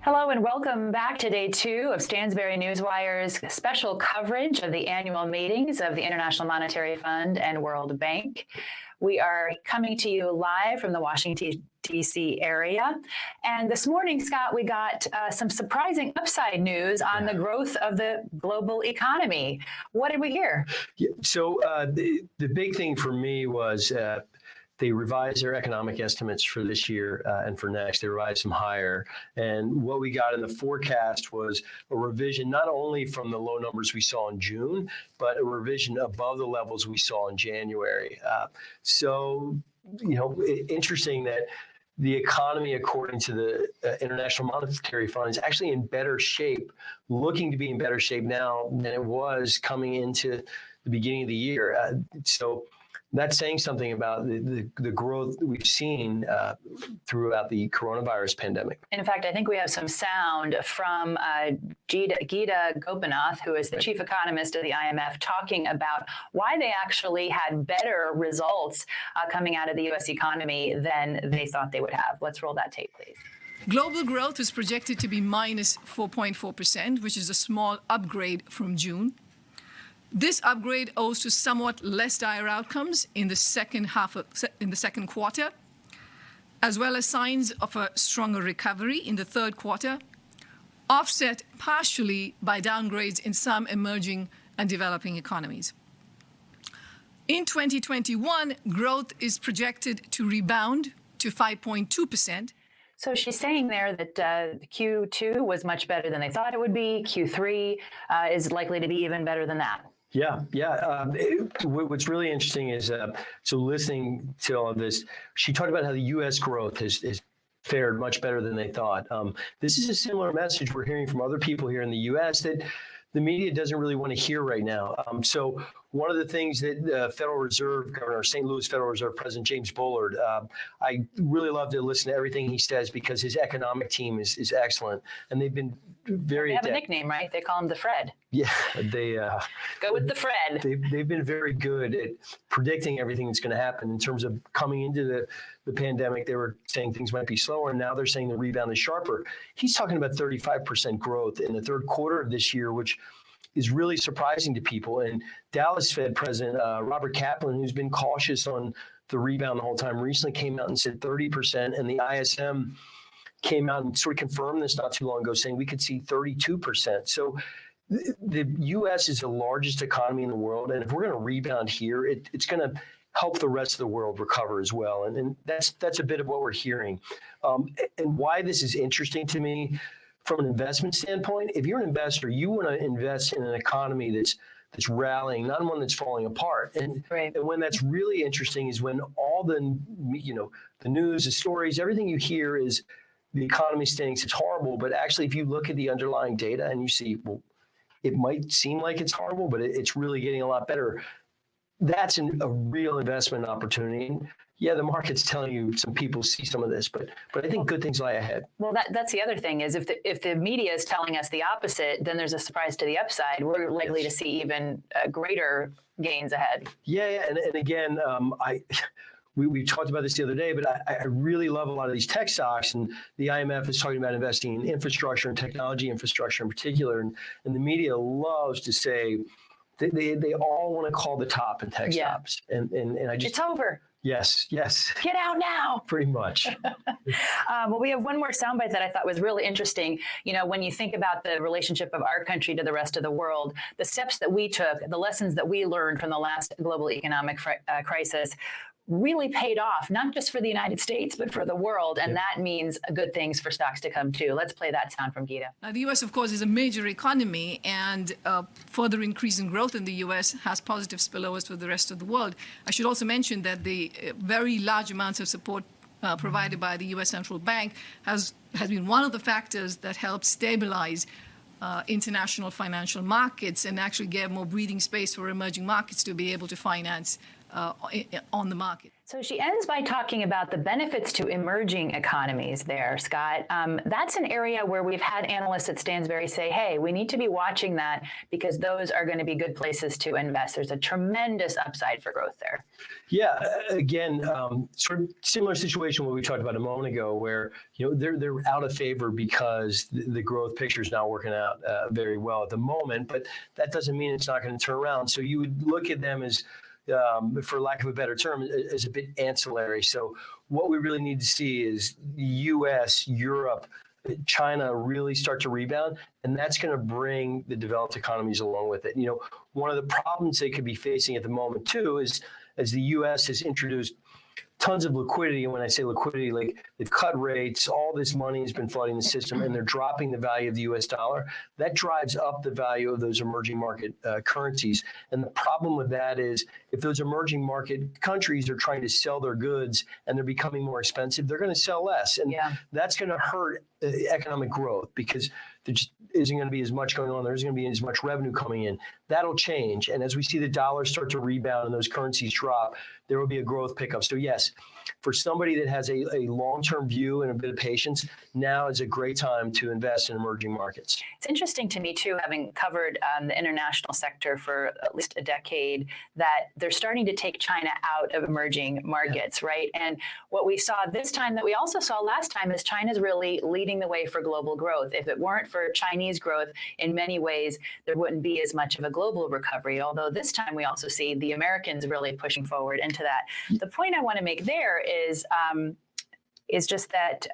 Hello and welcome back to day 2 of Stansberry Newswire's special coverage of the annual meetings of the International Monetary Fund and World Bank. We are coming to you live from the Washington, D.C. area. And this morning, Scott, we got some surprising upside news on the growth of the global economy. What did we hear? Yeah, so the big thing for me was they revised their economic estimates for this year and for next. They revised them higher. And what we got in the forecast was a revision not only from the low numbers we saw in June, but a revision above the levels we saw in January. Interesting that the economy, according to the International Monetary Fund, is actually in better shape, looking to be in better shape now than it was coming into the beginning of the year. So that's saying something about the growth that we've seen throughout the coronavirus pandemic. In fact, I think we have some sound from Gita Gopinath, who is the chief economist of the IMF, talking about why they actually had better results coming out of the U.S. economy than they thought they would have. Let's roll that tape, please. Global growth is projected to be minus 4.4%, which is a small upgrade from June. This upgrade owes to somewhat less dire outcomes in the second quarter, as well as signs of a stronger recovery in the third quarter, offset partially by downgrades in some emerging and developing economies. In 2021, growth is projected to rebound to 5.2%. So she's saying there that Q2 was much better than they thought it would be. Q3 is likely to be even better than that. Yeah. What's really interesting is, so listening to all of this, she talked about how the U.S. growth has fared much better than they thought. This is a similar message we're hearing from other people here in the U.S. that the media doesn't really want to hear right now. So one of the things that Federal Reserve Governor, St. Louis Federal Reserve President James Bullard, I really love to listen to everything he says because his economic team is excellent. And they've been very adept. They have a nickname, right? They call him the Fred. Yeah, they go with the Fred. They've been very good at predicting everything that's going to happen in terms of coming into the pandemic. They were saying things might be slower, and now they're saying the rebound is sharper. He's talking about 35% growth in the third quarter of this year, which is really surprising to people. And Dallas Fed President Robert Kaplan, who's been cautious on the rebound the whole time, recently came out and said 30%, and the ISM came out and sort of confirmed this not too long ago, saying we could see 32%. So the U.S. is the largest economy in the world, and if we're going to rebound here, it's going to help the rest of the world recover as well. And that's a bit of what we're hearing. And why this is interesting to me from an investment standpoint, if you're an investor, you want to invest in an economy that's rallying, not one that's falling apart. And when that's really interesting is when all the news, the stories, everything you hear is the economy stinks, it's horrible. But actually, if you look at the underlying data and you see, well, it might seem like it's horrible, but it's really getting a lot better. That's a real investment opportunity. And yeah, the market's telling you some people see some of this, but I think good things lie ahead. Well, that's the other thing is if the media is telling us the opposite, then there's a surprise to the upside. We're likely to see even greater gains ahead. Yeah, and again, we talked about this the other day, but I really love a lot of these tech stocks, and the IMF is talking about investing in infrastructure and technology infrastructure in particular, and the media loves to say they all want to call the top in tech stocks, and I just it's over. Yes. Get out now. Pretty much. Well, we have one more soundbite that I thought was really interesting. You know, when you think about the relationship of our country to the rest of the world, the steps that we took, the lessons that we learned from the last global economic crisis really paid off, not just for the United States, but for the world. And that means good things for stocks to come too. Let's play that sound from Gita. The U.S., of course, is a major economy, and further increase in growth in the U.S. has positive spillovers for the rest of the world. I should also mention that the very large amounts of support provided by the U.S. Central Bank has been one of the factors that helped stabilize international financial markets and actually gave more breathing space for emerging markets to be able to finance on the market. So she ends by talking about the benefits to emerging economies there, Scott. That's an area where we've had analysts at Stansberry say, hey, we need to be watching that because those are going to be good places to invest. There's a tremendous upside for growth there. Yeah, again, sort of similar situation what we talked about a moment ago, where they're out of favor because the growth picture is not working out very well at the moment. But that doesn't mean it's not going to turn around. So you would look at them as, for lack of a better term, is a bit ancillary. So what we really need to see is the U.S., Europe, China really start to rebound, and that's going to bring the developed economies along with it. One of the problems they could be facing at the moment too is as the U.S. has introduced tons of liquidity, and when I say liquidity, like they've cut rates, all this money has been flooding the system, and they're dropping the value of the U.S. dollar. That drives up the value of those emerging market currencies. And the problem with that is if those emerging market countries are trying to sell their goods and they're becoming more expensive, they're going to sell less. And that's going to hurt economic growth because there just isn't going to be as much going on. There isn't going to be as much revenue coming in. That'll change. And as we see the dollar start to rebound and those currencies drop, there will be a growth pickup. So yes, for somebody that has a long-term view and a bit of patience, now is a great time to invest in emerging markets. It's interesting to me, too, having covered the international sector for at least a decade, that they're starting to take China out of emerging markets, right? And what we saw this time that we also saw last time is China's really leading the way for global growth. If it weren't for Chinese growth, in many ways, there wouldn't be as much of a global recovery, although this time we also see the Americans really pushing forward into that. The point I want to make there is just that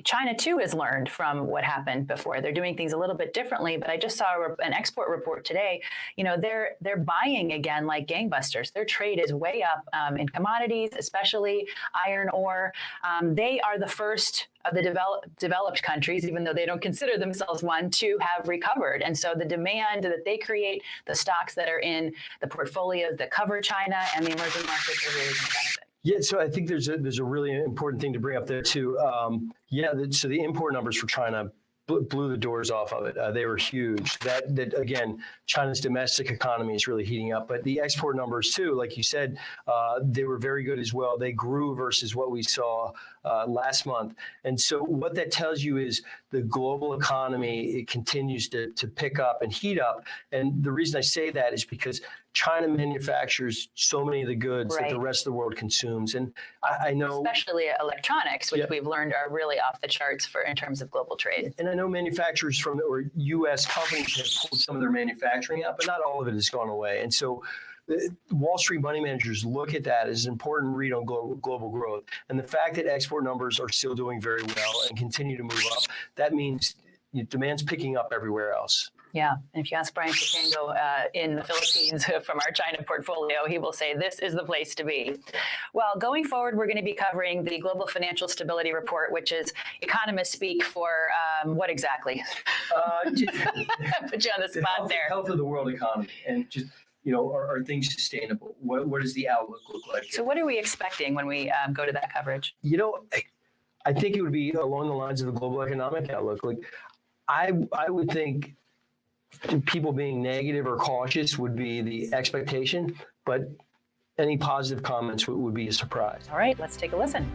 China, too, has learned from what happened before. They're doing things a little bit differently, but I just saw an export report today. They're buying again like gangbusters. Their trade is way up in commodities, especially iron ore. They are the first of the developed countries, even though they don't consider themselves one, to have recovered. And so the demand that they create, the stocks that are in the portfolios that cover China and the emerging markets are really going to benefit. Yeah, so I think there's a really important thing to bring up there too. So the import numbers for China blew the doors off of it. They were huge. That again, China's domestic economy is really heating up, but the export numbers too, like you said, they were very good as well. They grew versus what we saw last month. And so what that tells you is the global economy, it continues to pick up and heat up. And the reason I say that is because China manufactures so many of the goods that the rest of the world consumes. And I know, especially electronics, which we've learned are really off the charts in terms of global trade. And I know manufacturers or U.S. companies have pulled some of their manufacturing out, but not all of it has gone away. And so Wall Street money managers look at that as an important read on global growth. And the fact that export numbers are still doing very well and continue to move up, that means demand's picking up everywhere else. Yeah, and if you ask Brian Chicango in the Philippines from our China portfolio, he will say this is the place to be. Well, going forward, we're going to be covering the Global Financial Stability Report, which is economists speak for what exactly? Put you on the spot there. Health of the world economy, and just are things sustainable? What does the outlook look like? So, what are we expecting when we go to that coverage? I think it would be along the lines of the global economic outlook. Like, I would think people being negative or cautious would be the expectation, but any positive comments would be a surprise. All right, let's take a listen.